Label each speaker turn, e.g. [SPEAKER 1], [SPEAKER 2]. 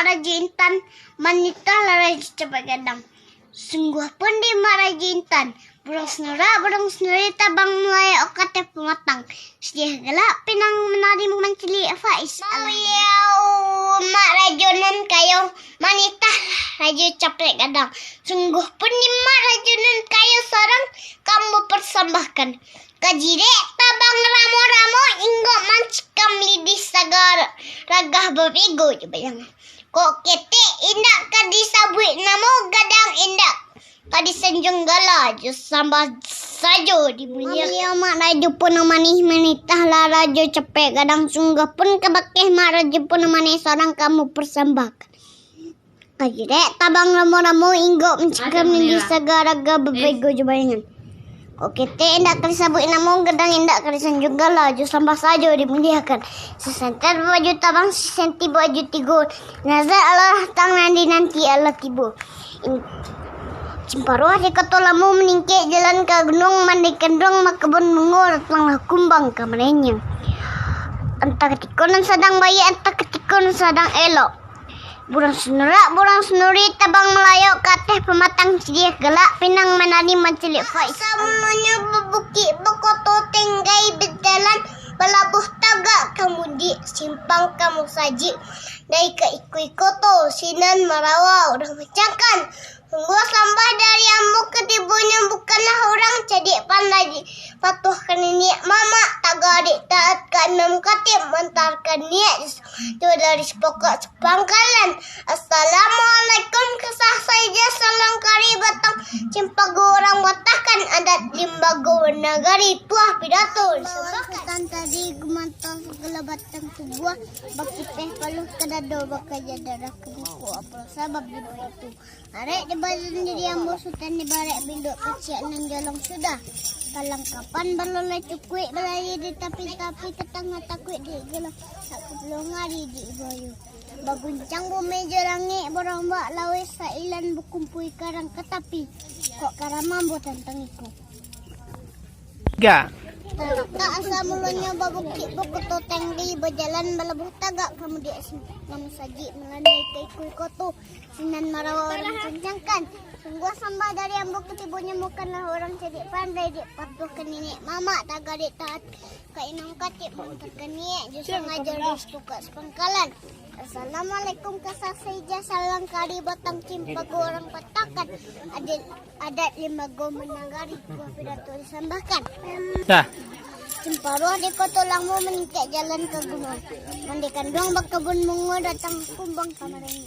[SPEAKER 1] Raja Intan, manitah Raja Cepat Gadang. Sungguh pun di Raja Intan, burung senura tabang mulai okate pematang. Sedia gelap pinang menari menceli Faiz. Mak rajunan kayo, manitah Raja Cepat Gadang. Sungguh pun di rajunan kayo seorang kamu persembahkan. Kajirek tabang ramo-ramo inggo mancikam lidis sagar ragah bebigo coba yang kok kete indak kadisabui namo gadang indak kadisenjung gala jus sambah sajo dimulia mak rajo pun manih menitah la rajo cepek gadang sungguh pun kebakeh mak rajo pun manih seorang kamu persembahkan. Kajirek tabang ramo-ramo inggo mancikam lidis sagar ragah bebigo coba yang Oke, indak kali sabuk namun gedang indak kali sanjung gala jus sambah saja dimuliakan. Sesenter baju tabang sesenti baju tigo. Nazar Allah tang nanti Allah tibo. Cimparuah di katolamu meningkik jalan ke gunung mandi kendong makebun mengur telah kumbang kamarnya. Entah ketikonan sedang bayi entah ketikonan sedang elok. Burung senuri tabang melayok kateh pematang sedia gelak pinang menari mencelik Faiz. Semuanya bebukit bekoto tenggai berjalan belabuh tagak kamu di simpang kamu saji dari ke ikui koto sinan marawa udah mencangkan. Sungguh sambah dari ambu ketibunya bukanlah orang cadik pandai patuhkan ini mama tagadik taat ke enam katib mentarkan niat itu dari sepokok sepangkalan. Assalamualaikum kesah saja salam kari batang cimpago orang batahkan adat limbago nagari tuah pidato disebutkan tadi gemantau segala batang tubuh baki peh paluh kedado bakaja darah kebuku apa sebab itu arek badan diri ambo sultan di barek binduk kecil nan jolong sudah kalangkapan berloleh cukui berlari di tapi ketengah takui di gelang tak belum ngari di ibayu baguncang bumi jerangi berombak lawis sailan bukumpui karang ketapi kok karamam buatan tengiku
[SPEAKER 2] Tiga.
[SPEAKER 1] tak asa mulanya babukit bukuto tengdi berjalan balabuh tagak kamu di kamu saji melandai ke ikui koto sinan marawa orang kencangkan. Sungguh sambah dari ambuk ketibunya bukanlah orang cedik pandai di patuhkan nenek mama tagadik taat kainang katip mentarkan niat justru ngajar di buka sepangkalan. Assalamualaikum kasah seja salam kari batang cimpago orang patakan adat limago menagari buah pidato disambahkan. Cimparuah di kota langmu meningkat jalan ke gunung. Mandi kandung bak kebun mungo datang kumbang kamarnya.